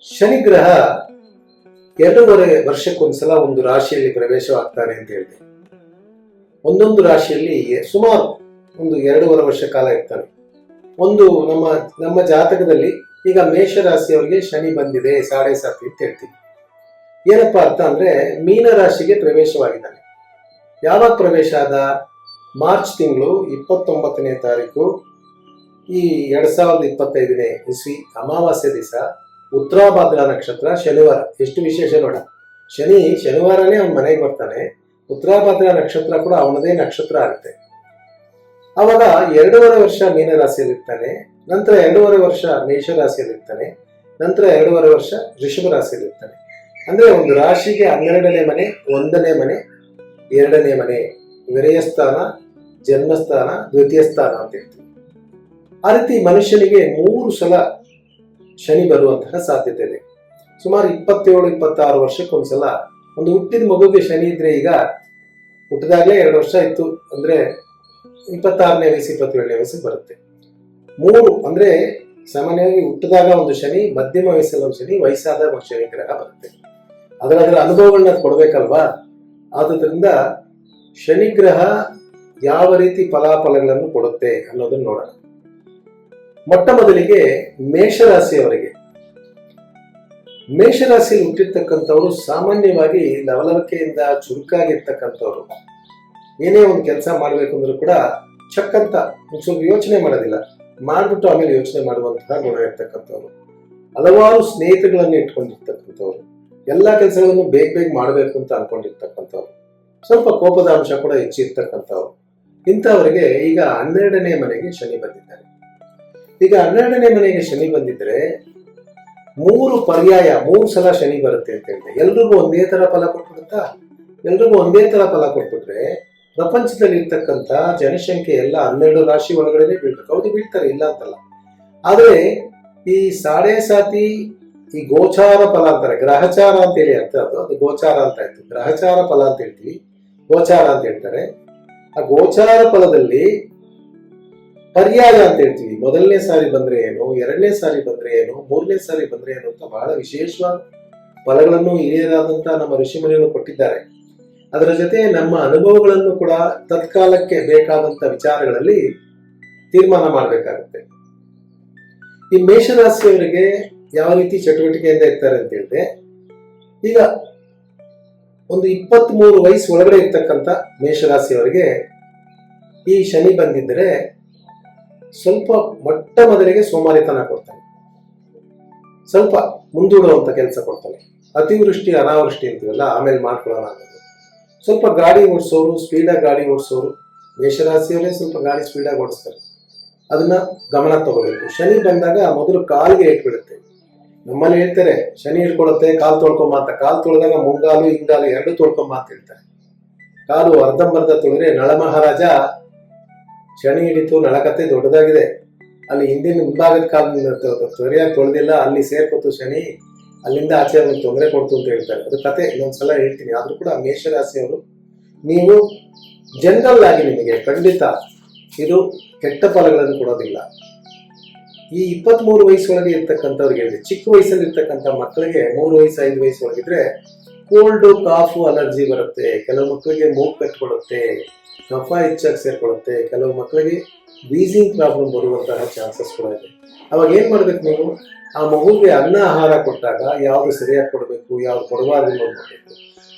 ಶನಿ ಗ್ರಹ 2.5 ವರ್ಷಕ್ಕೊಂದ್ಸಲ ಒಂದು ರಾಶಿಯಲ್ಲಿ ಪ್ರವೇಶವಾಗ್ತಾನೆ ಅಂತ ಹೇಳಿದೆ. ಒಂದೊಂದು ರಾಶಿಯಲ್ಲಿ ಸುಮಾರು ಒಂದು 2.5 ವರ್ಷ ಕಾಲ ಇರ್ತಾನೆ. ಒಂದು ನಮ್ಮ ಜಾತಕದಲ್ಲಿ ಈಗ ಮೇಷ ರಾಶಿಯವರಿಗೆ ಶನಿ ಬಂದಿದೆ 7.5 ಅಂತ ಹೇಳ್ತೀವಿ. ಏನಪ್ಪಾ ಅರ್ಥ ಅಂದ್ರೆ ಮೀನ ರಾಶಿಗೆ ಪ್ರವೇಶವಾಗಿದ್ದಾನೆ. ಯಾವಾಗ ಪ್ರವೇಶ ಆದ? ಮಾರ್ಚ್ ತಿಂಗಳು 29ನೇ ತಾರೀಕು ಈ 2025ನೇ ಇಸ್ವಿ ಅಮಾವಾಸ್ಯೆ ದಿವಸ ಉತ್ತರಾಭಾದ್ರ ನಕ್ಷತ್ರ ಶನಿವಾರ. ಎಷ್ಟು ವಿಶೇಷ ನೋಡ, ಶನಿವಾರನೇ ಅವನ ಮನೆಗೆ ಬರ್ತಾನೆ. ಉತ್ತರಾಭಾದ್ರ ನಕ್ಷತ್ರ ಕೂಡ ಅವನದೇ ನಕ್ಷತ್ರ ಆಗುತ್ತೆ. ಅವಾಗ 2.5 ವರ್ಷ ಮೀನ ರಾಶಿಯಲ್ಲಿ ಇರ್ತಾನೆ. ನಂತರ 2.5 ವರ್ಷ ಮೇಷ ರಾಶಿಯಲ್ಲಿ ಇರ್ತಾನೆ. ನಂತರ 2.5 ವರ್ಷ ಋಷಭ ರಾಶಿಯಲ್ಲಿ ಇರ್ತಾನೆ. ಅಂದ್ರೆ ಒಂದು ರಾಶಿಗೆ 12ನೇ ಮನೆ, 1ನೇ ಮನೆ, 2ನೇ ಮನೆ, ವಿರಯಸ್ಥಾನ, ಜನ್ಮಸ್ಥಾನ, ದ್ವಿತೀಯ ಸ್ಥಾನ ಅಂತ ಹೇಳ್ತೀವಿ. ಆ ರೀತಿ ಮನುಷ್ಯನಿಗೆ 3 ಸಲ ಶನಿ ಬರುವಂತಹ ಸಾಧ್ಯತೆ ಇದೆ. ಸುಮಾರು 27-26 ವರ್ಷಕ್ಕೊಂದ್ಸಲ ಒಂದು ಹುಟ್ಟಿದ ಮಗುಗೆ ಶನಿ ಇದ್ರೆ, ಈಗ ಹುಟ್ಟಿದಾಗಲೇ 2 ವರ್ಷ ಇತ್ತು ಅಂದ್ರೆ 26ನೇ ವಯಸ್ಸು 27ನೇ ವಯಸ್ಸಿಗೆ ಬರುತ್ತೆ. 3 ಅಂದ್ರೆ ಸಾಮಾನ್ಯವಾಗಿ ಹುಟ್ಟಿದಾಗ ಒಂದು ಶನಿ, ಮಧ್ಯಮ ವಯಸ್ಸಲ್ಲಿ ಒಂದು ಶನಿ, ವಯಸ್ಸಾದಾಗ ಒಂದು ಶನಿ ಗ್ರಹ ಬರುತ್ತೆ. ಅದರ ಅನುಭವಗಳನ್ನ ಕೊಡ್ಬೇಕಲ್ವಾ. ಆದುದರಿಂದ ಶನಿ ಗ್ರಹ ಯಾವ ರೀತಿ ಫಲಾಫಲಗಳನ್ನು ಕೊಡುತ್ತೆ ಅನ್ನೋದನ್ನ ನೋಡೋಣ. ಮೊಟ್ಟ ಮೊದಲಿಗೆ ಮೇಷರಾಶಿಯವರಿಗೆ, ಮೇಷರಾಶಿಯಲ್ಲಿ ಹುಟ್ಟಿರ್ತಕ್ಕಂಥವ್ರು ಸಾಮಾನ್ಯವಾಗಿ ಲವಲವಿಕೆಯಿಂದ ಚುರುಕಾಗಿರ್ತಕ್ಕಂಥವ್ರು. ಏನೇ ಒಂದು ಕೆಲಸ ಮಾಡಬೇಕು ಅಂದ್ರೂ ಕೂಡ ಚಕ್ಕಂತ ಸ್ವಲ್ಪ ಯೋಚನೆ ಮಾಡೋದಿಲ್ಲ, ಮಾಡ್ಬಿಟ್ಟು ಆಮೇಲೆ ಯೋಚನೆ ಮಾಡುವಂತಹ ಗುಣ ಇರ್ತಕ್ಕಂಥವ್ರು. ಹಲವಾರು ಸ್ನೇಹಿತರುಗಳನ್ನು ಇಟ್ಕೊಂಡಿರ್ತಕ್ಕಂಥವ್ರು, ಎಲ್ಲಾ ಕೆಲಸಗಳನ್ನು ಬೇಗ ಮಾಡಬೇಕು ಅಂತ ಅನ್ಕೊಂಡಿರ್ತಕ್ಕಂಥವ್ರು. ಸ್ವಲ್ಪ ಕೋಪದ ಅಂಶ ಕೂಡ ಹೆಚ್ಚಿರ್ತಕ್ಕಂಥವ್ರು. ಇಂಥವರಿಗೆ ಈಗ 12ನೇ ಮನೆಗೆ ಶನಿ ಬಂದಿದ್ದಾರೆ. ಈಗ 12ನೇ ಮನೆಗೆ ಶನಿ ಬಂದಿದ್ರೆ 3 ಸಲ ಶನಿ ಬರುತ್ತೆ ಅಂತ ಹೇಳಿದೆ. ಎಲ್ರಿಗೂ ಒಂದೇ ತರ ಫಲ ಕೊಟ್ಬಿಡುತ್ತಾ? ಎಲ್ರಿಗೂ ಒಂದೇ ತರ ಫಲ ಕೊಟ್ಬಿಟ್ರೆ ಪ್ರಪಂಚದಲ್ಲಿ ಇರ್ತಕ್ಕಂಥ ಜನಸಂಖ್ಯೆ ಎಲ್ಲ 12 ರಾಶಿ ಒಳಗಡೆ ಬೀಳ್ಬೇಕು. ಹೌದು, ಬೀಳ್ತಾರೆ, ಇಲ್ಲ ಅಂತಲ್ಲ. ಆದ್ರೆ ಈ 7.5 ಈ ಗೋಚಾರ ಫಲ ಅಂತಾರೆ, ಗ್ರಹಚಾರ ಅಂತ ಹೇಳಿ ಅರ್ಥ. ಅದು ಗೋಚಾರ ಅಂತ ಆಯ್ತು. ಗ್ರಹಚಾರ ಫಲ ಅಂತ ಹೇಳ್ತೀವಿ, ಗೋಚಾರ ಅಂತ ಹೇಳ್ತಾರೆ. ಆ ಗೋಚಾರ ಫಲದಲ್ಲಿ ಪರ್ಯಾಯ ಅಂತ ಹೇಳ್ತೀವಿ. ಮೊದಲನೇ ಸಾರಿ ಬಂದ್ರೆ ಏನು, 2ನೇ ಸಾರಿ ಬಂದ್ರೆ ಏನು, 3ನೇ ಸಾರಿ ಬಂದ್ರೆ ಏನು ಅಂತ ಬಹಳ ವಿಶೇಷವಾದ ಫಲಗಳನ್ನು ಹಿರಿಯರಾದಂತಹ ನಮ್ಮ ಋಷಿಮುನಿಗಳು ಕೊಟ್ಟಿದ್ದಾರೆ. ಅದರ ಜೊತೆ ನಮ್ಮ ಅನುಭವಗಳನ್ನು ಕೂಡ ತತ್ಕಾಲಕ್ಕೆ ಬೇಕಾದಂತ ವಿಚಾರಗಳಲ್ಲಿ ತೀರ್ಮಾನ ಮಾಡಬೇಕಾಗುತ್ತೆ. ಈ ಮೇಷರಾಶಿಯವರಿಗೆ ಯಾವ ರೀತಿ ಚಟುವಟಿಕೆಯಿಂದ ಇರ್ತಾರೆ ಅಂತ ಹೇಳಿದ್ರೆ, ಈಗ ಒಂದು 23 ವಯಸ್ಸು ಒಳಗಡೆ ಇರ್ತಕ್ಕಂಥ ಮೇಷರಾಶಿಯವರಿಗೆ ಈ ಶನಿ ಬಂದಿದ್ರೆ ಸ್ವಲ್ಪ ಮೊಟ್ಟ ಮೊದಲಿಗೆ ಸೋಮಾರಿತನ ಕೊಡ್ತಾನೆ, ಸ್ವಲ್ಪ ಮುಂದೂಡುವಂತ ಕೆಲಸ ಕೊಡ್ತಾನೆ. ಅತಿವೃಷ್ಟಿ ಅನಾವೃಷ್ಟಿ ಅಂತೀವಲ್ಲ, ಆಮೇಲೆ ಮಾಡ್ಕೊಳ್ಳೋಣ ಅನ್ನೋದು. ಸ್ವಲ್ಪ ಗಾಡಿ ಓಡಿಸೋರು, ಸ್ಪೀಡಾಗಿ ಗಾಡಿ ಓಡಿಸೋರು, ಮೇಷರಾಶಿಯವರೇ ಸ್ವಲ್ಪ ಗಾಡಿ ಸ್ಪೀಡಾಗಿ ಓಡಿಸ್ತಾರೆ. ಅದನ್ನ ಗಮನ ತಗೋಬೇಕು. ಶನಿ ಬಂದಾಗ ಮೊದಲು ಕಾಲಿಗೆ ಏಟ್ಬಿಡುತ್ತೆ. ನಮ್ಮಲ್ಲಿ ಹೇಳ್ತಾರೆ ಶನಿ ಹಿಡ್ಕೊಳುತ್ತೆ, ಕಾಲು ತೊಳ್ಕೊಂಬ ಅಂತ. ಕಾಲು ತೊಳೆದಾಗ ಮುಂಗಾಲು ಹಿಂಗಾಲು 2 ತೊಳ್ಕೊಂಬ ಅಂತ ಹೇಳ್ತಾರೆ. ಕಾಲು ಅರ್ಧಂಬರ್ಧ ತೊಳೆದ್ರೆ ನಳ ಮಹಾರಾಜ ಶನಿ ಹಿಡಿತು, ನಳಕತೆ ದೊಡ್ಡದಾಗಿದೆ, ಅಲ್ಲಿ ಹಿಂದಿನ ಮುಂಭಾಗದ ಕಾಲ ಸರಿಯಾಗಿ ತೊಳೆದಿಲ್ಲ, ಅಲ್ಲಿ ಸೇರ್ಕೊತು ಶನಿ, ಅಲ್ಲಿಂದ ಆಚೆ ಅವ್ರಿಗೆ ತೊಂದರೆ ಕೊಡ್ತು ಅಂತ ಹೇಳ್ತಾರೆ. ಅದು ಕತೆ ಇನ್ನೊಂದ್ಸಲ ಹೇಳ್ತೀನಿ. ಆದ್ರೂ ಕೂಡ ಮೇಷರಾಶಿಯವರು, ನೀವು ಜನರಲ್ ಆಗಿ ನಿಮಗೆ ಖಂಡಿತ ಇದು ಕೆಟ್ಟ ಫಲಗಳನ್ನು ಕೊಡೋದಿಲ್ಲ. ಈ 23 ವಯಸ್ಸೊಳಗೆ ಇರ್ತಕ್ಕಂಥವ್ರಿಗೆ ಹೇಳಿದೆ, ಚಿಕ್ಕ ವಯಸ್ಸಲ್ಲಿ ಇರ್ತಕ್ಕಂಥ ಮಕ್ಕಳಿಗೆ 3 ವಯಸ್ಸು 5 ವಯಸ್ಸು ಒಳಗಿದ್ರೆ ಕೋಲ್ಡ್, ಕಾಫು, ಅಲರ್ಜಿ ಬರುತ್ತೆ. ಕೆಲವು ಮಕ್ಕಳಿಗೆ ಮೂಗು ಕಟ್ಕೊಡುತ್ತೆ, ಕಫ ಹೆಚ್ಚಾಗಿ ಸೇರ್ಕೊಳ್ಳುತ್ತೆ. ಕೆಲವು ಮಕ್ಕಳಿಗೆ ವೀಸಿಂಗ್ ಪ್ರಾಬ್ಲಮ್ ಬರುವಂತಹ ಚಾನ್ಸಸ್ ಕೂಡ ಇದೆ. ಅವಾಗ ಏನ್ ಮಾಡ್ಬೇಕು ನೀವು? ಆ ಮಗುಗೆ ಅನ್ನ ಆಹಾರ ಕೊಟ್ಟಾಗ ಯಾವ್ದು ಸರಿಯಾಗಿ ಕೊಡಬೇಕು, ಯಾವ್ದು ಕೊಡಬಾರ್ದು ನೋಡ್ಬೇಕು.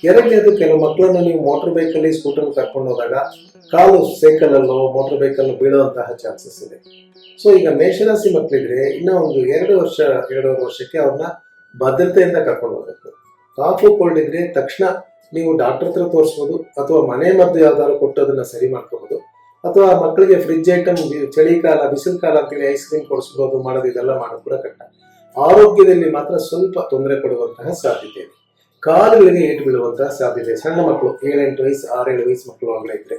ಎರಡನೇದು, ಕೆಲವು ಮಕ್ಕಳನ್ನು ನೀವು ಮೋಟರ್ ಬೈಕಲ್ಲಿ, ಸ್ಕೂಟರ್ ಕರ್ಕೊಂಡು ಹೋದಾಗ ಕಾಲು ಸೈಕಲ್ ಅಲ್ಲೋ ಮೋಟರ್ ಬೈಕಲ್ಲೋ ಬೀಳುವಂತಹ ಚಾನ್ಸಸ್ ಇದೆ. ಸೊ ಈಗ ಮೇಷರಾಶಿ ಮಕ್ಕಳಿದ್ರೆ ಇನ್ನ ಒಂದು 2.5 ವರ್ಷಕ್ಕೆ ಅವ್ರನ್ನ ಭದ್ರತೆಯಿಂದ ಕರ್ಕೊಂಡು ಹೋಗ್ಬೇಕು. ಕಾಫು ಕೋಲ್ಡ್ ಇದ್ರೆ ತಕ್ಷಣ ನೀವು ಡಾಕ್ಟರ್ ಹತ್ರ ತೋರಿಸ್ಬೋದು, ಅಥವಾ ಮನೆ ಮದ್ದು ಯಾವ್ದಾದ್ರು ಕೊಟ್ಟು ಅದನ್ನ ಸರಿ ಮಾಡ್ಕೋಬಹುದು. ಅಥವಾ ಮಕ್ಕಳಿಗೆ ಫ್ರಿಡ್ಜ್ ಐಟಮ್, ಚಳಿಕಾಲ ಬಿಸಿಲು ಕಾಲ ಅಂತೇಳಿ ಐಸ್ ಕ್ರೀಮ್ ಕೊಡಿಸ್ಬೋದು, ಮಾಡೋದು, ಇದೆಲ್ಲ ಮಾಡೋದು ಕೂಡ ಕಟ್ಟ. ಆರೋಗ್ಯದಲ್ಲಿ ಮಾತ್ರ ಸ್ವಲ್ಪ ತೊಂದರೆ ಕೊಡುವಂತಹ ಸಾಧ್ಯತೆ ಇದೆ. ಕಾಲುಗಳಿಗೆ ಏಟು ಬೀಳುವಂತಹ ಸಾಧ್ಯತೆ. ಸಣ್ಣ ಮಕ್ಕಳು 7-8 ವಯಸ್ಸು 6-7 ವಯಸ್ಸು ಮಕ್ಕಳು ಒಳಗಡೆ ಇದ್ರೆ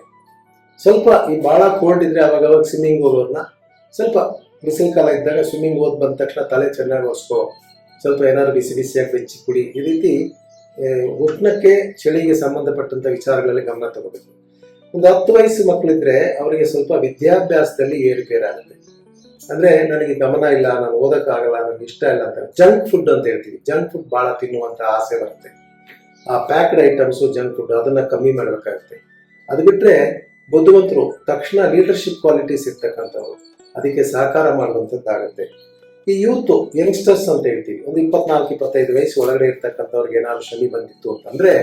ಸ್ವಲ್ಪ ಈ ಬಹಳ ಕೋಲ್ಡ್ ಇದ್ರೆ ಅವಾಗ ಸ್ವಿಮ್ಮಿಂಗ್ ಹೋಗೋರ್ನ ಸ್ವಲ್ಪ ಬಿಸಿಲು ಕಾಲ ಇದ್ದಾಗ ಸ್ವಿಮ್ಮಿಂಗ್ ಹೋದ್ ಬಂದ ತಕ್ಷಣ ತಲೆ ಚೆನ್ನಾಗಿ ಒರೆಸ್ಕೋ, ಸ್ವಲ್ಪ ಏನಾದ್ರು ಬಿಸಿಯಾಗಿ ಬೆಚ್ಚಿ ಕುಡಿ. ಈ ರೀತಿ ಉಷ್ಣಕ್ಕೆ ಚಳಿಗೆ ಸಂಬಂಧಪಟ್ಟಂತ ವಿಚಾರಗಳಲ್ಲಿ ಗಮನ ತಗೋಬೇಕು. ಒಂದು 10 ವಯಸ್ಸು ಮಕ್ಕಳಿದ್ರೆ ಅವರಿಗೆ ಸ್ವಲ್ಪ ವಿದ್ಯಾಭ್ಯಾಸದಲ್ಲಿ ಏರುಪೇರಾಗುತ್ತೆ. ಅಂದ್ರೆ ನನಗೆ ಗಮನ ಇಲ್ಲ, ನಾನು ಓದಕ್ಕಾಗಲ್ಲ, ನನಗೆ ಇಷ್ಟ ಇಲ್ಲ ಅಂತ ಜಂಕ್ ಫುಡ್ ಅಂತ ಹೇಳ್ತೀವಿ. ಜಂಕ್ ಫುಡ್ ಬಹಳ ತಿನ್ನುವಂತ ಆಸೆ ಬರುತ್ತೆ. ಆ ಪ್ಯಾಕ್ಡ್ ಐಟಮ್ಸ್ ಜಂಕ್ ಫುಡ್ ಅದನ್ನ ಕಮ್ಮಿ ಮಾಡಬೇಕಾಗುತ್ತೆ. ಅದು ಬಿಟ್ರೆ ಬುದ್ಧಿವಂತರು ತಕ್ಷಣ ಲೀಡರ್ಶಿಪ್ ಕ್ವಾಲಿಟೀಸ್ ಇರ್ತಕ್ಕಂಥವ್ರು ಅದಕ್ಕೆ ಸಹಕಾರ ಮಾಡುವಂಥದ್ದಾಗುತ್ತೆ. ಈ ಯೂತ್ ಯಂಗ್ಸ್ಟರ್ಸ್ ಅಂತ ಹೇಳ್ತೀವಿ, ಒಂದು 24-25 ವಯಸ್ಸು ಒಳಗಡೆ ಇರ್ತಕ್ಕಂಥವ್ರಿಗೆ ಏನಾದ್ರು ಶನಿ ಬಂದಿತ್ತು ಅಂತಂದ್ರೆ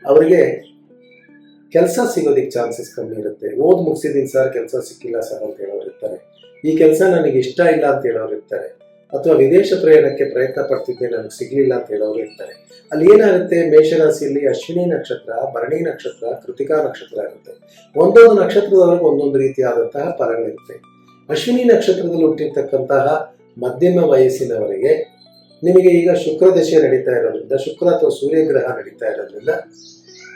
ಅವರಿಗೆ ಕೆಲಸ ಸಿಗೋದಿಕ್ಕೆ ಚಾನ್ಸಸ್ ಕಮ್ಮಿ ಇರುತ್ತೆ. ಓದ್ ಮುಗಿಸಿದೀನಿ ಸರ್, ಕೆಲಸ ಸಿಕ್ಕಿಲ್ಲ ಸರ್ ಅಂತ ಹೇಳೋರು ಇರ್ತಾರೆ. ಈ ಕೆಲಸ ನನಗೆ ಇಷ್ಟ ಇಲ್ಲ ಅಂತ ಹೇಳೋರು ಇರ್ತಾರೆ. ಅಥವಾ ವಿದೇಶ ಪ್ರಯಾಣಕ್ಕೆ ಪ್ರಯತ್ನ ಪಡ್ತಿದ್ದೆ, ನನಗೆ ಸಿಗ್ಲಿಲ್ಲ ಅಂತ ಹೇಳೋರು ಇರ್ತಾರೆ. ಅಲ್ಲಿ ಏನಾಗುತ್ತೆ, ಮೇಷರಾಶಿಯಲ್ಲಿ ಅಶ್ವಿನಿ ನಕ್ಷತ್ರ, ಭರಣಿ ನಕ್ಷತ್ರ, ಕೃತಿಕಾ ನಕ್ಷತ್ರ ಇರುತ್ತೆ. ಒಂದೊಂದು ನಕ್ಷತ್ರದವರೆಗೂ ಒಂದೊಂದು ರೀತಿಯಾದಂತಹ ಫಲಗಳಿರುತ್ತೆ. ಅಶ್ವಿನಿ ನಕ್ಷತ್ರದಲ್ಲಿ ಹುಟ್ಟಿರ್ತಕ್ಕಂತಹ ಮಧ್ಯಮ ವಯಸ್ಸಿನವರಿಗೆ ನಿಮಗೆ ಈಗ ಶುಕ್ರ ದಶೆ ನಡೀತಾ ಇರೋದ್ರಿಂದ, ಶುಕ್ರ ಅಥವಾ ಸೂರ್ಯಗ್ರಹ ನಡೀತಾ ಇರೋದ್ರಿಂದ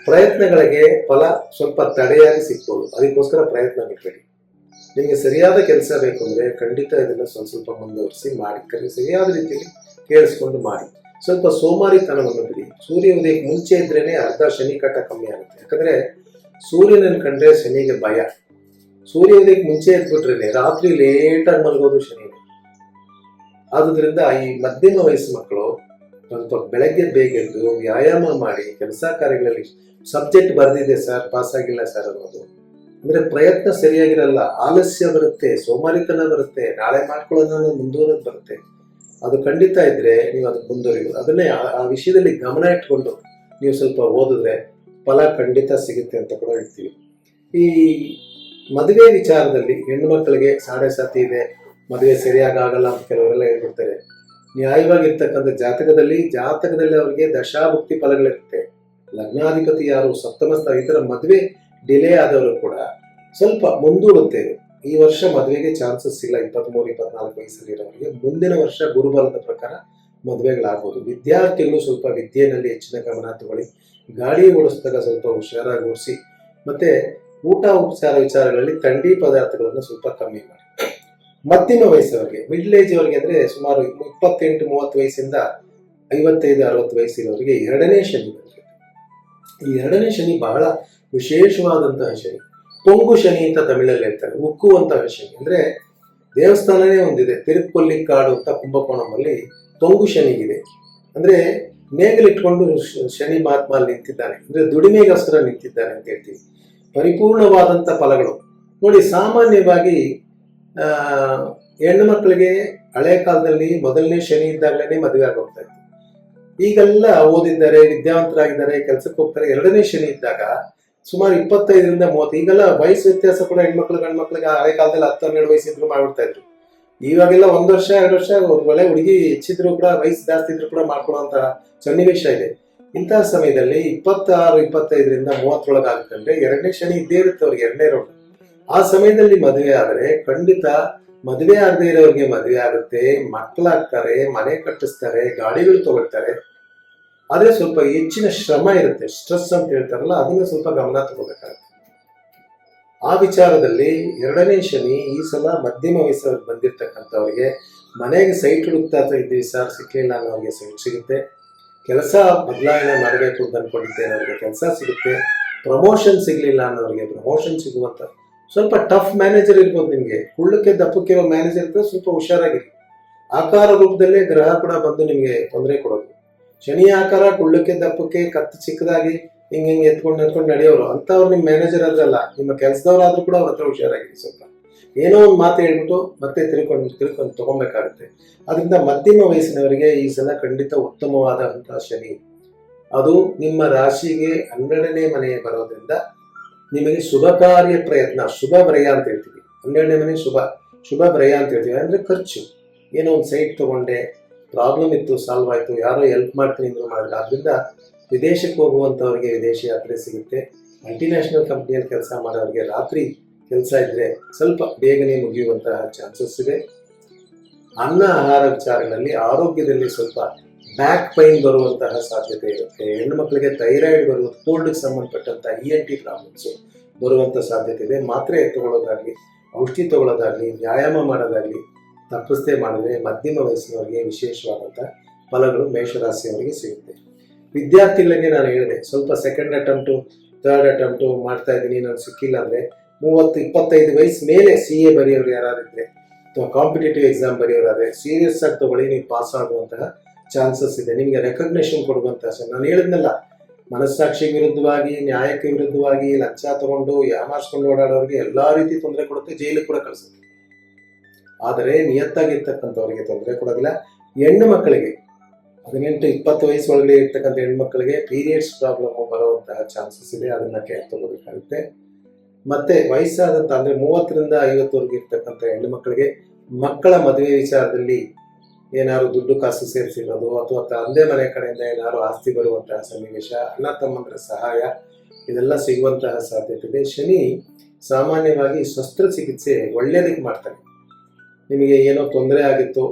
ಪ್ರಯತ್ನಗಳಿಗೆ ಫಲ ಸ್ವಲ್ಪ ತಡೆಯಾಗಿ ಸಿಗ್ಬೋದು. ಅದಕ್ಕೋಸ್ಕರ ಪ್ರಯತ್ನ ಬಿಡಬೇಡಿ. ನಿಮಗೆ ಸರಿಯಾದ ಕೆಲಸ ಬೇಕು ಅಂದ್ರೆ ಖಂಡಿತ ಇದನ್ನ ಸ್ವಲ್ಪ ಮುಂದುವರಿಸಿ ಮಾಡಿ, ಸರಿಯಾದ ರೀತಿಯಲ್ಲಿ ಕೇಳಿಸ್ಕೊಂಡು ಮಾಡಿ. ಸ್ವಲ್ಪ ಸೋಮಾರಿತನವನ್ನು ಬಿಡಿ. ಸೂರ್ಯ ಉದಯಕ್ಕೆ ಮುಂಚೆ ಇದ್ರೇನೆ ಅರ್ಧ ಶನಿ ಕಾಟ ಕಮ್ಮಿ ಆಗುತ್ತೆ. ಯಾಕಂದ್ರೆ ಸೂರ್ಯನನ್ನು ಕಂಡ್ರೆ ಶನಿಗೆ ಭಯ. ಸೂರ್ಯ ಉದಯಕ್ಕೆ ಮುಂಚೆ ಎದ್ಬಿಟ್ರೇನೆ ರಾತ್ರಿ ಲೇಟಾಗಿ ಮಲಗೋದು ಶನಿನೇ. ಆದುದರಿಂದ ಈ ಮಧ್ಯಮ ವಯಸ್ಸು ಮಕ್ಕಳು ಸ್ವಲ್ಪ ಬೆಳಗ್ಗೆ ಬೇಗ ಎದ್ದು ವ್ಯಾಯಾಮ ಮಾಡಿ ಕೆಲಸ ಕಾರ್ಯಗಳಲ್ಲಿ ಸಬ್ಜೆಕ್ಟ್ ಬರೆದಿದೆ ಸರ್, ಪಾಸ್ ಆಗಿಲ್ಲ ಸರ್ ಅನ್ನೋದು ಅಂದ್ರೆ ಪ್ರಯತ್ನ ಸರಿಯಾಗಿರಲ್ಲ, ಆಲಸ್ಯ ಬರುತ್ತೆ, ಸೋಮಾರಿತನ ಬರುತ್ತೆ, ನಾಳೆ ಮಾಡ್ಕೊಳ್ಳೋಣ ಮುಂದುವರೆದು ಬರುತ್ತೆ. ಅದು ಖಂಡಿತ ಇದ್ರೆ ನೀವು ಅದಕ್ಕೆ ಮುಂದುವರಿಯೋದು. ಅದನ್ನೇ ಆ ವಿಷಯದಲ್ಲಿ ಗಮನ ಇಟ್ಕೊಂಡು ನೀವು ಸ್ವಲ್ಪ ಓದಿದ್ರೆ ಫಲ ಖಂಡಿತ ಸಿಗುತ್ತೆ ಅಂತ ಕೂಡ ಹೇಳ್ತೀವಿ. ಈ ಮದುವೆ ವಿಚಾರದಲ್ಲಿ ಹೆಣ್ಣು ಮಕ್ಕಳಿಗೆ ಸಾಡೆ ಸಾತಿ ಇದೆ, ಮದುವೆ ಸರಿಯಾಗಲ್ಲ ಅಂತ ಕೆಲವರೆಲ್ಲ ಹೇಳ್ಬಿಡ್ತಾರೆ. ನ್ಯಾಯವಾಗಿರ್ತಕ್ಕಂಥ ಜಾತಕದಲ್ಲಿ ಅವರಿಗೆ ದಶಾಭುಕ್ತಿ ಫಲಗಳಿರುತ್ತೆ. ಲಗ್ನಾಧಿಪತಿ ಯಾರು, ಸಪ್ತಮ ಸ್ಥಾನ, ಈ ತರ ಮದುವೆ ಡಿಲೇ ಆದವರು ಕೂಡ ಸ್ವಲ್ಪ ಮುಂದೂಡುತ್ತೆ. ಈ ವರ್ಷ ಮದುವೆಗೆ ಚಾನ್ಸಸ್ ಇಲ್ಲ. 23-24 ವಯಸ್ಸಲ್ಲಿರೋರಿಗೆ ಮುಂದಿನ ವರ್ಷ ಗುರುಬಲದ ಪ್ರಕಾರ ಮದುವೆಗಳಾಗ್ಬೋದು. ವಿದ್ಯಾರ್ಥಿಗಳು ಸ್ವಲ್ಪ ವಿದ್ಯೆಯಲ್ಲಿ ಹೆಚ್ಚಿನ ಗಮನ ತಗೊಳ್ಳಿ. ಗಾಡಿ ಓಡಿಸಿದಾಗ ಸ್ವಲ್ಪ ಹುಷಾರಾಗಿ ಓಡಿಸಿ. ಮತ್ತೆ ಊಟ ಉಪಚಾರ ವಿಚಾರಗಳಲ್ಲಿ ಥಂಡಿ ಪದಾರ್ಥಗಳನ್ನು ಸ್ವಲ್ಪ ಕಮ್ಮಿ ಮಾಡಿ. ಮಧ್ಯಮ ವಯಸ್ಸವರಿಗೆ, ಮಿಡ್ಲ್ ಏಜ್ ಅವರಿಗೆ ಅಂದ್ರೆ ಸುಮಾರು 28-30 ವಯಸ್ಸಿಂದ 55-60 ವಯಸ್ಸಿನವರಿಗೆ ಎರಡನೇ ಶನಿ ಬರುತ್ತೆ. ಈ ಎರಡನೇ ಶನಿ ಬಹಳ ವಿಶೇಷವಾದಂತಹ ಶನಿ. ಪೊಂಗು ಶನಿ ಅಂತ ತಮಿಳಲ್ಲಿ ಹೇಳ್ತಾರೆ. ಉಕ್ಕುವಂತಹ ಶನಿ ಅಂದ್ರೆ ದೇವಸ್ಥಾನನೇ ಒಂದಿದೆ, ತಿರುಪೊಲ್ಲಿಕ್ಕಾಡು ಅಂತ ಕುಂಭಕೋಣಂನಲ್ಲಿ ಪೊಂಗು ಶನಿಗಿದೆ. ಅಂದ್ರೆ ನೇಗಲಿಟ್ಕೊಂಡು ಶನಿ ಮಹಾತ್ಮ ಅಲ್ಲಿ ನಿಂತಿದ್ದಾನೆ, ಅಂದ್ರೆ ದುಡಿಮೆಗೋಸ್ಕರ ನಿಂತಿದ್ದಾನೆ ಅಂತ ಹೇಳ್ತೀವಿ. ಪರಿಪೂರ್ಣವಾದಂತ ಫಲಗಳು ನೋಡಿ. ಸಾಮಾನ್ಯವಾಗಿ ಹೆಣ್ಣು ಮಕ್ಕಳಿಗೆ ಹಳೆ ಕಾಲದಲ್ಲಿ ಮೊದಲನೇ ಶನಿ ಇದ್ದಾಗಲೇ ಮದುವೆ ಆಗೋಗ್ತಾ ಇತ್ತು. ಈಗೆಲ್ಲ ಓದಿದ್ದಾರೆ, ವಿದ್ಯಾವಂತರಾಗಿದ್ದಾರೆ, ಕೆಲಸಕ್ಕೆ ಹೋಗ್ತಾರೆ. ಎರಡನೇ ಶನಿ ಇದ್ದಾಗ ಸುಮಾರು 25-30, ಈಗೆಲ್ಲ ವಯಸ್ಸು ವ್ಯತ್ಯಾಸ ಕೂಡ ಹೆಣ್ಮಕ್ಳು ಗಂಡ್ಮಕ್ಳಿಗೆ ಹಳೆ ಕಾಲದಲ್ಲಿ 10-12 ವಯಸ್ಸಿದ್ರು ಮಾಡ್ಬಿಡ್ತಾ ಇದ್ರು. ಇವಾಗೆಲ್ಲ 1 ವರ್ಷ 2 ವರ್ಷ ಒಳ್ಳೆ ಹುಡುಗಿ ಹೆಚ್ಚಿದ್ರು ಕೂಡ, ವಯಸ್ಸು ಜಾಸ್ತಿ ಇದ್ರು ಕೂಡ ಮಾಡ್ಕೊಳ್ಳುವಂತ ಸನ್ನಿವೇಶ ಇದೆ. ಇಂತಹ ಸಮಯದಲ್ಲಿ 26-25-30 ಆಗ್ತಂದ್ರೆ ಎರಡನೇ ಶನಿ ಇದ್ದೇ ಇರುತ್ತೆ ಅವ್ರಿಗೆ, ಎರಡನೇ ರೌಂಡ್. ಆ ಸಮಯದಲ್ಲಿ ಮದುವೆ ಆದರೆ ಖಂಡಿತ ಮದುವೆ ಆಗದೆ ಇರೋರಿಗೆ ಮದುವೆ ಆಗುತ್ತೆ, ಮಕ್ಕಳಾಗ್ತಾರೆ, ಮನೆ ಕಟ್ಟಿಸ್ತಾರೆ, ಗಾಡಿಗಳು ತಗೊಳ್ತಾರೆ. ಆದ್ರೆ ಸ್ವಲ್ಪ ಹೆಚ್ಚಿನ ಶ್ರಮ ಇರುತ್ತೆ, ಸ್ಟ್ರೆಸ್ ಅಂತ ಹೇಳ್ತಾರಲ್ಲ, ಅದನ್ನ ಸ್ವಲ್ಪ ಗಮನ ತಗೋಬೇಕಾಗುತ್ತೆ. ಆ ವಿಚಾರದಲ್ಲಿ ಎರಡನೇ ಶನಿ ಈ ಸಲ ಮಧ್ಯಮ ವಯಸ್ಸಲ್ಲಿ ಬಂದಿರ್ತಕ್ಕಂಥವ್ರಿಗೆ ಮನೆಗೆ ಸೈಟ್ ಹುಡುಕ್ತಾ ಇದ್ದೀವಿ ಸರ್, ಸಿಕ್ಲಿಲ್ಲ ಅನ್ನೋರಿಗೆ ಸೈಟ್ ಸಿಗುತ್ತೆ. ಕೆಲಸ ಬದಲಾವಣೆ ಮಾಡಬೇಕು ಅಂತ ಅನ್ಕೊಂಡಿದ್ದೇನೆ ಅವ್ರಿಗೆ ಕೆಲಸ ಸಿಗುತ್ತೆ. ಪ್ರಮೋಷನ್ ಸಿಗ್ಲಿಲ್ಲ ಅನ್ನೋರಿಗೆ ಪ್ರಮೋಷನ್ ಸಿಗುವಂತ ಸ್ವಲ್ಪ ಟಫ್ ಮ್ಯಾನೇಜರ್ ಇರ್ಬೋದು. ನಿಮ್ಗೆ ಕುಳ್ಳಕ್ಕೆ ದಪ್ಪಕ್ಕೆ ಮ್ಯಾನೇಜರ್ ಇರ್ತದೆ, ಸ್ವಲ್ಪ ಹುಷಾರಾಗಿರಿ. ಆಕಾರ ರೂಪದಲ್ಲೇ ಗ್ರಹ ಕೂಡ ಬಂದು ನಿಮ್ಗೆ ತೊಂದರೆ ಕೊಡೋದು. ಶನಿ ಆಕಾರ ಕುಳ್ಳಕ್ಕೆ ದಪ್ಪಕ್ಕೆ ಕತ್ತು ಚಿಕ್ಕದಾಗಿ ಹಿಂಗೆ ಎತ್ಕೊಂಡು ನಡೆಯೋರು ಅಂತವ್ರು ನಿಮ್ ಮ್ಯಾನೇಜರ್ ಆದ್ರಲ್ಲ, ನಿಮ್ಮ ಕೆಲಸದವರಾದ್ರೂ ಕೂಡ ಅವ್ರ ಹತ್ರ ಹುಷಾರಾಗಿರಿ. ಸ್ವಲ್ಪ ಏನೋ ಒಂದು ಮಾತು ಹೇಳ್ಬಿಟ್ಟು ಮತ್ತೆ ತಿಳ್ಕೊಂಡು ತಗೊಬೇಕಾಗುತ್ತೆ. ಅದರಿಂದ ಮಧ್ಯಮ ವಯಸ್ಸಿನವರಿಗೆ ಈ ಸಲ ಖಂಡಿತ ಉತ್ತಮವಾದಂತಹ ಶನಿ. ಅದು ನಿಮ್ಮ ರಾಶಿಗೆ 12ನೇ ಮನೆ ಬರೋದ್ರಿಂದ ನಿಮಗೆ ಶುಭ ಕಾರ್ಯ ಪ್ರಯತ್ನ, ಶುಭ ವ್ರಯ ಅಂತ ಹೇಳ್ತೀವಿ. 12ನೇ ಮನೆ ಶುಭ ವ್ರಯ ಅಂತ ಹೇಳ್ತೀವಿ. ಅಂದ್ರೆ ಖರ್ಚು. ಏನೋ ಒಂದು ಸೈಟ್ ತಗೊಂಡೆ, ಪ್ರಾಬ್ಲಮ್ ಇತ್ತು, ಸಾಲ್ವ್ ಆಯ್ತು, ಯಾರೋ ಹೆಲ್ಪ್ ಮಾಡ್ತೀನಿ ಅಂದ್ರು ಮಾಡಿದ್ರೆ. ಆದ್ರಿಂದ ವಿದೇಶಕ್ಕೆ ಹೋಗುವಂತವ್ರಿಗೆ ವಿದೇಶಿ ಯಾತ್ರೆ ಸಿಗುತ್ತೆ. ಮಲ್ಟಿನ್ಯಾಷನಲ್ ಕಂಪ್ನಿಯಲ್ಲಿ ಕೆಲಸ ಮಾಡೋರಿಗೆ ರಾತ್ರಿ ಕೆಲಸ ಇದ್ರೆ ಸ್ವಲ್ಪ ಬೇಗನೆ ಮುಗಿಯುವಂತಹ ಚಾನ್ಸಸ್ ಇದೆ. ಅನ್ನ ಆಹಾರ ವಿಚಾರಗಳಲ್ಲಿ ಆರೋಗ್ಯದಲ್ಲಿ ಸ್ವಲ್ಪ ಬ್ಯಾಕ್ ಪೈನ್ ಬರುವಂತಹ ಸಾಧ್ಯತೆ ಇರುತ್ತೆ. ಹೆಣ್ಣು ಮಕ್ಕಳಿಗೆ ಥೈರಾಯ್ಡ್ ಬರುವುದು, ಕೋಲ್ಡ್ಗೆ ಸಂಬಂಧಪಟ್ಟಂತಹ ENT ಪ್ರಾಬ್ಲಮ್ಸ್ ಬರುವಂತ ಸಾಧ್ಯತೆ ಇದೆ. ಮಾತ್ರೆ ತಗೊಳ್ಳೋದಾಗ್ಲಿ, ಔಷಧಿ ತಗೊಳ್ಳೋದಾಗ್ಲಿ, ವ್ಯಾಯಾಮ ಮಾಡೋದಾಗ್ಲಿ ತಪ್ಪಿಸದೆ ಮಾಡಿದ್ರೆ ಮಧ್ಯಮ ವಯಸ್ಸಿನವರಿಗೆ ವಿಶೇಷವಾದಂತಹ ಫಲಗಳು ಮೇಷರಾಶಿಯವರಿಗೆ ಸಿಗುತ್ತೆ. ವಿದ್ಯಾರ್ಥಿಗಳಿಗೆ ನಾನು ಹೇಳಿದೆ, ಸ್ವಲ್ಪ ಸೆಕೆಂಡ್ ಅಟೆಂಪ್ಟು ಥರ್ಡ್ ಅಟೆಂಪ್ಟು ಮಾಡ್ತಾ ಇದ್ದೀನಿ, ನಾನು ಸಿಕ್ಕಿಲ್ಲ ಅಂದ್ರೆ 30-25 ವಯಸ್ಸು ಮೇಲೆ CA ಬರೆಯೋರು ಯಾರಾದಿದ್ರೆ ಅಥವಾ ಕಾಂಪಿಟೇಟಿವ್ ಎಕ್ಸಾಮ್ ಬರೆಯೋರಾದ್ರೆ ಸೀರಿಯಸ್ ಆಗಿ ತಗೊಳ್ಳಿ, ನೀವು ಪಾಸ್ ಆಗುವಂತಹ ಚಾನ್ಸಸ್ ಇದೆ. ನಿಮಗೆ ರೆಕಗ್ನೇಷನ್ ಕೊಡುವಂತಹ ನಾನು ಹೇಳಿದ್ನಲ್ಲ, ಮನಸ್ಸಾಕ್ಷಿಗೆ ವಿರುದ್ಧವಾಗಿ, ನ್ಯಾಯಕ್ಕೆ ವಿರುದ್ಧವಾಗಿ ಲಂಚ ತಗೊಂಡು ಯಾಮಾರಿಸ್ಕೊಂಡು ಓಡಾಡೋರಿಗೆ ಎಲ್ಲಾ ರೀತಿ ತೊಂದರೆ ಕೊಡುತ್ತೆ, ಜೈಲಿಗೆ ಕೂಡ ಕಳಿಸುತ್ತೆ. ಆದರೆ ನಿಯತ್ತಾಗಿರ್ತಕ್ಕಂಥವ್ರಿಗೆ ತೊಂದರೆ ಕೊಡೋದಿಲ್ಲ. ಹೆಣ್ಣು ಮಕ್ಕಳಿಗೆ 18-20 ವಯಸ್ಸು ಒಳಗಡೆ ಇರ್ತಕ್ಕಂಥ ಹೆಣ್ಮಕ್ಳಿಗೆ ಪೀರಿಯಡ್ಸ್ ಪ್ರಾಬ್ಲಮ್ ಬರುವಂತಹ ಚಾನ್ಸಸ್ ಇದೆ, ಅದನ್ನ ಕೇರ್ ತಗೋಬೇಕಾಗುತ್ತೆ. ಮತ್ತೆ ವಯಸ್ಸಾದಂತ ಅಂದ್ರೆ 30ರಿಂದ 50ವರೆಗೆ ಇರ್ತಕ್ಕಂಥ ಹೆಣ್ಣು ಮಕ್ಕಳಿಗೆ ಮಕ್ಕಳ ಮದುವೆ ವಿಚಾರದಲ್ಲಿ ಏನಾದ್ರು ದುಡ್ಡು ಕಾಸು ಸೇರಿಸಿರೋದು ಅಥವಾ ತಂದೆ ಮನೆ ಕಡೆಯಿಂದ ಏನಾದ್ರು ಆಸ್ತಿ ಬರುವಂತಹ ಸನ್ನಿವೇಶ, ಅಣ್ಣ ತಮ್ಮಂದ್ರ ಸಹಾಯ ಇದೆಲ್ಲ ಸಿಗುವಂತಹ ಸಾಧ್ಯತೆ ಇದೆ. ಶನಿ ಸಾಮಾನ್ಯವಾಗಿ ಶಸ್ತ್ರಚಿಕಿತ್ಸೆ ಒಳ್ಳೆಯದಕ್ಕೆ ಮಾಡ್ತಾನೆ. ನಿಮಗೆ ಏನೋ ತೊಂದರೆ ಆಗಿತ್ತು,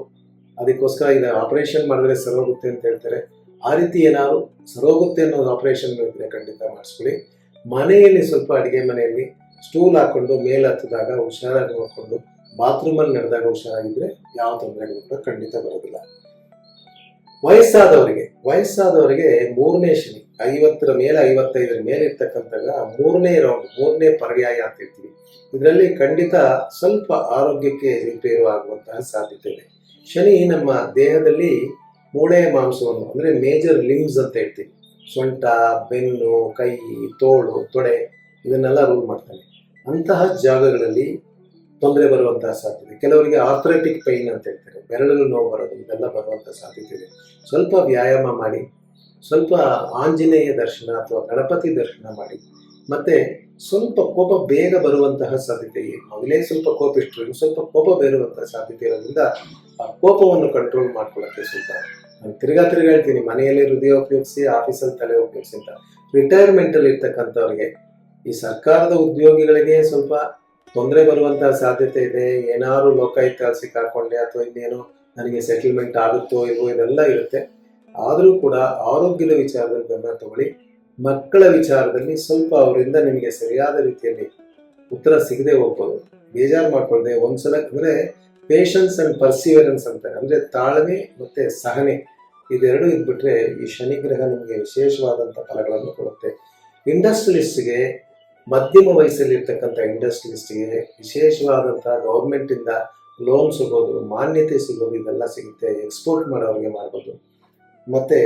ಅದಕ್ಕೋಸ್ಕರ ಇದು ಆಪರೇಷನ್ ಮಾಡಿದ್ರೆ ಸರೋಗುತ್ತೆ ಅಂತ ಹೇಳ್ತಾರೆ. ಆ ರೀತಿ ಏನಾದ್ರು ಸರೋಗುತ್ತೆ ಅನ್ನೋದು ಆಪರೇಷನ್ ಇದ್ರೆ ಖಂಡಿತ ಮಾಡಿಸ್ಕೊಳ್ಳಿ. ಮನೆಯಲ್ಲಿ ಸ್ವಲ್ಪ ಅಡಿಗೆ ಮನೆಯಲ್ಲಿ ಸ್ಟೂಲ್ ಹಾಕೊಂಡು ಮೇಲೆ ಹತ್ತಿದಾಗ ಹುಷಾರಾಗಿ ನೋಡಿಕೊಂಡು, ಬಾತ್ರೂಮಲ್ಲಿ ನಡೆದಾಗ ಹುಷಾರಾಗಿದ್ರೆ ಯಾವ ತೊಂದರೆಗಳು ಕೂಡ ಖಂಡಿತ ಬರೋದಿಲ್ಲ. ವಯಸ್ಸಾದವರಿಗೆ 3ನೇ ಶನಿ, 50ರ ಮೇಲೆ 55ರ ಮೇಲೆ ಇರ್ತಕ್ಕಂಥಾಗ 3ನೇ ರೌಂಡ್, 3ನೇ ಪರ್ಯಾಯ ಅಂತ ಹೇಳ್ತೀವಿ. ಇದರಲ್ಲಿ ಖಂಡಿತ ಸ್ವಲ್ಪ ಆರೋಗ್ಯಕ್ಕೆ ಏರುಪೇರು ಆಗುವಂತಹ ಸಾಧ್ಯತೆ ಇದೆ. ಶನಿ ನಮ್ಮ ದೇಹದಲ್ಲಿ ಮೂಳೆಯ ಮಾಂಸವನ್ನು ಅಂದ್ರೆ ಮೇಜರ್ ಲಿಮ್ಸ್ ಅಂತ ಹೇಳ್ತೀವಿ, ಸೊಂಟ, ಬೆನ್ನು, ಕೈ, ತೋಳು, ತೊಡೆ ಇದನ್ನೆಲ್ಲ ರೂಲ್ ಮಾಡ್ತಾನೆ. ಅಂತಹ ಜಾಗಗಳಲ್ಲಿ ತೊಂದರೆ ಬರುವಂತಹ ಸಾಧ್ಯತೆ. ಕೆಲವರಿಗೆ ಆರ್ಥ್ರೈಟಿಕ್ ಪೈನ್ ಅಂತ ಹೇಳ್ತಾರೆ, ಬೆರಳು ನೋವು ಬರೋದು, ಇದೆಲ್ಲ ಬರುವಂತಹ ಸಾಧ್ಯತೆ ಇದೆ. ಸ್ವಲ್ಪ ವ್ಯಾಯಾಮ ಮಾಡಿ, ಸ್ವಲ್ಪ ಆಂಜನೇಯ ದರ್ಶನ ಅಥವಾ ಗಣಪತಿ ದರ್ಶನ ಮಾಡಿ, ಮತ್ತೆ ಸ್ವಲ್ಪ ಕೋಪ ಬೇಗ ಬರುವಂತಹ ಸಾಧ್ಯತೆ ಇದೆ. ಮೊದಲೇ ಸ್ವಲ್ಪ ಕೋಪ ಇಷ್ಟು ಸ್ವಲ್ಪ ಕೋಪ ಬೇರುವಂತಹ ಸಾಧ್ಯತೆ ಇರೋದ್ರಿಂದ ಆ ಕೋಪವನ್ನು ಕಂಟ್ರೋಲ್ ಮಾಡ್ಕೊಳ್ಳೋಕ್ಕೆ ಸ್ವಲ್ಪ ನಾನು ತಿರ್ಗಾ ಹೇಳ್ತೀನಿ, ಮನೆಯಲ್ಲಿ ಹೃದಯ ಉಪಯೋಗಿಸಿ, ಆಫೀಸಲ್ಲಿ ತಲೆ ಉಪಯೋಗಿಸಿ ಅಂತ. ರಿಟೈರ್ಮೆಂಟ್ ಅಲ್ಲಿ ಇರ್ತಕ್ಕಂಥವ್ರಿಗೆ, ಈ ಸರ್ಕಾರದ ಉದ್ಯೋಗಿಗಳಿಗೆ ಸ್ವಲ್ಪ ತೊಂದರೆ ಬರುವಂತಹ ಸಾಧ್ಯತೆ ಇದೆ. ಏನಾದ್ರು ಲೋಕಾಯುಕ್ತ ಸಿಕ್ಕಾಕೊಂಡೆ ಅಥವಾ ಇನ್ನೇನೋ ನನಗೆ ಸೆಟಲ್ಮೆಂಟ್ ಆಗುತ್ತೋ ಇಲ್ವೋ ಇದೆಲ್ಲ ಇರುತ್ತೆ. ಆದರೂ ಕೂಡ ಆರೋಗ್ಯದ ವಿಚಾರದಲ್ಲಿ ಗಮನ ತಗೊಳ್ಳಿ. ಮಕ್ಕಳ ವಿಚಾರದಲ್ಲಿ ಸ್ವಲ್ಪ ಅವರಿಂದ ನಿಮಗೆ ಸರಿಯಾದ ರೀತಿಯಲ್ಲಿ ಉತ್ತರ ಸಿಗದೆ ಹೋಗ್ಬೋದು. ಬೇಜಾರು ಮಾಡ್ಕೊಳ್ದೆ ಒಂದ್ಸಲ ಅಂದ್ರೆ ಪೇಷನ್ಸ್ ಅಂಡ್ ಪರ್ಸಿವರೆನ್ಸ್ ಅಂತಾರೆ, ಅಂದ್ರೆ ತಾಳ್ಮೆ ಮತ್ತೆ ಸಹನೆ ಇದೆರಡು ಇದ್ಬಿಟ್ರೆ ಈ ಶನಿ ಗ್ರಹ ನಿಮಗೆ ವಿಶೇಷವಾದಂಥ ಫಲಗಳನ್ನು ಕೊಡುತ್ತೆ. ಇಂಡಸ್ಟ್ರಿಯಲಿಸ್ಟ್ಗೆ, ಮಧ್ಯಮ ವಯಸ್ಸಲ್ಲಿ ಇರ್ತಕ್ಕಂಥ ಇಂಡಸ್ಟ್ರಿಯಲಿಸ್ಟ್ಗೆ ವಿಶೇಷವಾದಂಥ ಗೌರ್ಮೆಂಟಿಂದ ಲೋನ್ ಸಿಗೋದು, ಮಾನ್ಯತೆ ಸಿಗೋದು ಇದೆಲ್ಲ ಸಿಗುತ್ತೆ. ಎಕ್ಸ್ಪೋರ್ಟ್ ಮಾಡೋರಿಗೆ ಮಾಡ್ಬೋದು. ಮತ್ತು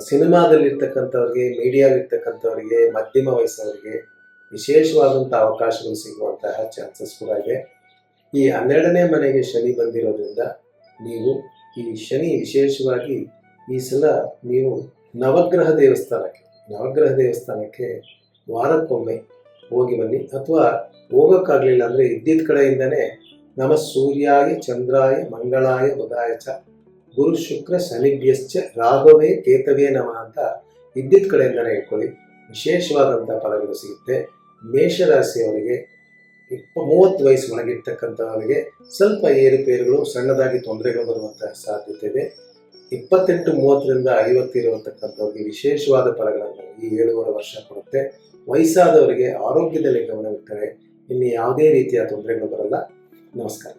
ಸಿನಿಮಾದಲ್ಲಿರ್ತಕ್ಕಂಥವ್ರಿಗೆ, ಮೀಡಿಯಾದಲ್ಲಿರ್ತಕ್ಕಂಥವ್ರಿಗೆ, ಮಧ್ಯಮ ವಯಸ್ಸವರಿಗೆ ವಿಶೇಷವಾದಂಥ ಅವಕಾಶಗಳು ಸಿಗುವಂತಹ ಚಾನ್ಸಸ್ ಕೂಡ ಇದೆ. ಈ 12ನೇ ಮನೆಗೆ ಶನಿ ಬಂದಿರೋದ್ರಿಂದ ನೀವು ಈ ಶನಿ ವಿಶೇಷವಾಗಿ ಈ ಸಲ ನೀವು ನವಗ್ರಹ ದೇವಸ್ಥಾನಕ್ಕೆ ವಾರಕ್ಕೊಮ್ಮೆ ಹೋಗಿ ಬನ್ನಿ. ಅಥವಾ ಹೋಗೋಕ್ಕಾಗಲಿಲ್ಲ ಅಂದರೆ ಇದ್ದಿದ್ದ ಕಡೆಯಿಂದನೇ ನಮ ಸೂರ್ಯಾಯ ಚಂದ್ರಾಯ ಮಂಗಳಾಯ ಬುಧಾಯ ಚ ಗುರು ಶುಕ್ರ ಶನಿಭ್ಯಶ್ಚ ರಾಘವೇ ಕೇತವೇ ನಮಃ ಅಂತ ಇದ್ದಿದ್ದ ಕಡೆಯಿಂದನೇ ಇಟ್ಕೊಳ್ಳಿ, ವಿಶೇಷವಾದಂಥ ಫಲಗಳು ಸಿಗುತ್ತೆ. ಮೇಷರಾಶಿಯವರಿಗೆ 30 ವಯಸ್ಸು ಒಳಗಿರ್ತಕ್ಕಂಥವರಿಗೆ ಸ್ವಲ್ಪ ಏರುಪೇರುಗಳು, ಸಣ್ಣದಾಗಿ ತೊಂದರೆಗಳು ಬರುವಂತಹ ಸಾಧ್ಯತೆ ಇದೆ. 28-30ರಿಂದ 50 ಇರತಕ್ಕಂಥವ್ರಿಗೆ ವಿಶೇಷವಾದ ಫಲಗಳನ್ನು ಈ 7.5 ವರ್ಷ ಕೊಡುತ್ತೆ. ವಯಸ್ಸಾದವರಿಗೆ ಆರೋಗ್ಯದಲ್ಲಿ ಗಮನವಿಟ್ಟರೆ ಇನ್ನು ಯಾವುದೇ ರೀತಿಯ ತೊಂದರೆಗಳು ಬರಲ್ಲ. ನಮಸ್ಕಾರ.